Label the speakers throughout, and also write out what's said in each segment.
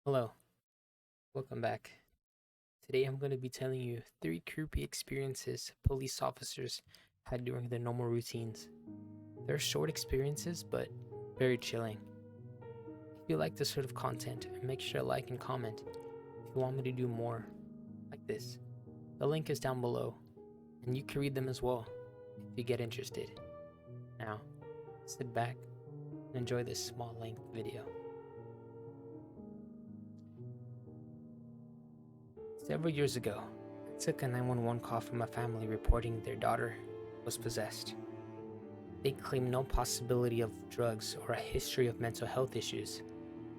Speaker 1: Hello, welcome back. Today I'm going to be telling you 3 creepy experiences police officers had during their normal routines. They're short experiences, but very chilling. If you like this sort of content, make sure to like and comment if you want me to do more like this. The link is down below, and you can read them as well if you get interested. Now, sit back and enjoy this small length video. Several years ago, I took a 911 call from a family reporting their daughter was possessed. They claimed no possibility of drugs or a history of mental health issues,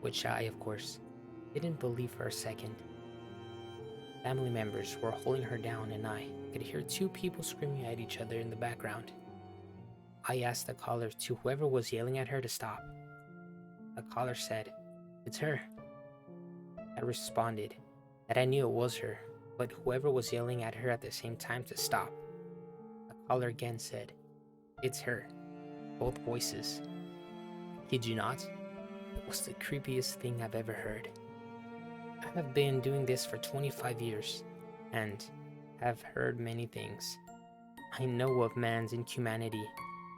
Speaker 1: which I, of course, didn't believe for a second. Family members were holding her down, and I could hear 2 people screaming at each other in the background. I asked the caller to whoever was yelling at her to stop. The caller said, "It's her." I responded that I knew it was her, but whoever was yelling at her at the same time to stop. The caller again said, "It's her." Both voices. Kid you not, it was the creepiest thing I've ever heard. I have been doing this for 25 years and have heard many things. I know of man's inhumanity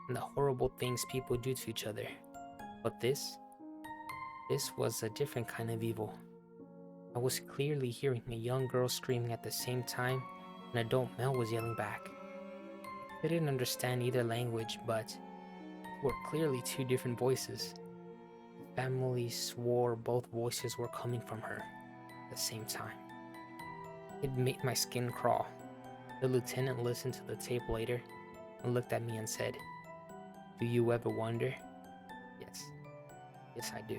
Speaker 1: and the horrible things people do to each other. But this was a different kind of evil. I was clearly hearing a young girl screaming at the same time an adult male was yelling back. I couldn't understand either language, but were clearly 2 different voices. The family swore both voices were coming from her at the same time. It made my skin crawl. The lieutenant listened to the tape later and looked at me and said, "Do you ever wonder?" Yes, I do.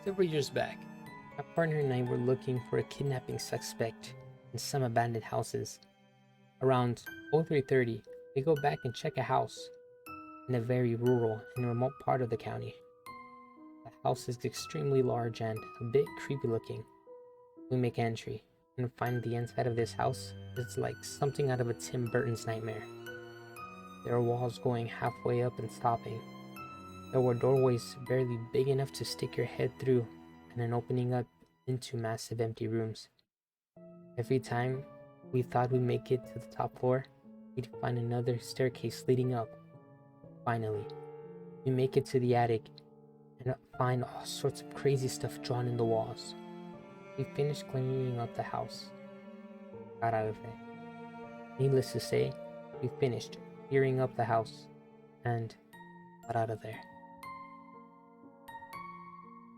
Speaker 1: Several years back, my partner and I were looking for a kidnapping suspect in some abandoned houses. Around 03:30, we go back and check a house in a very rural and remote part of the county. The house is extremely large and a bit creepy looking. We make entry and find the inside of this house is like something out of a Tim Burton's nightmare. There are walls going halfway up and stopping. There were doorways barely big enough to stick your head through and an opening up into massive empty rooms. Every time we thought we'd make it to the top floor, we'd find another staircase leading up. Finally, we make it to the attic and find all sorts of crazy stuff drawn in the walls. We finished cleaning up the house. Got out of there. Needless to say, we finished clearing up the house and got out of there.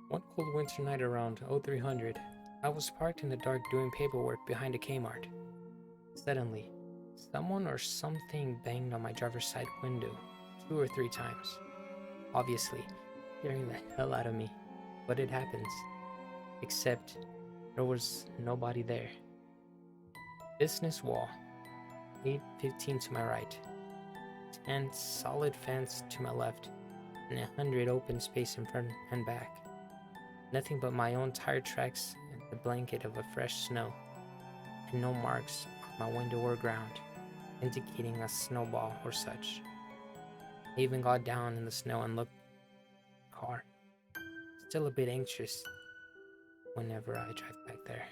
Speaker 1: One cold winter night around 0300, I was parked in the dark doing paperwork behind a Kmart. Suddenly, someone or something banged on my driver's side window 2 or 3 times. Obviously, scaring the hell out of me, but it happens. Except there was nobody there. Business wall, 815 to my right, 10 solid fence to my left, and 100 open space in front and back. Nothing but my own tire tracks and the blanket of a fresh snow, and no marks on my window or ground, indicating a snowball or such. I even got down in the snow and looked at the car. Still a bit anxious whenever I drive back there.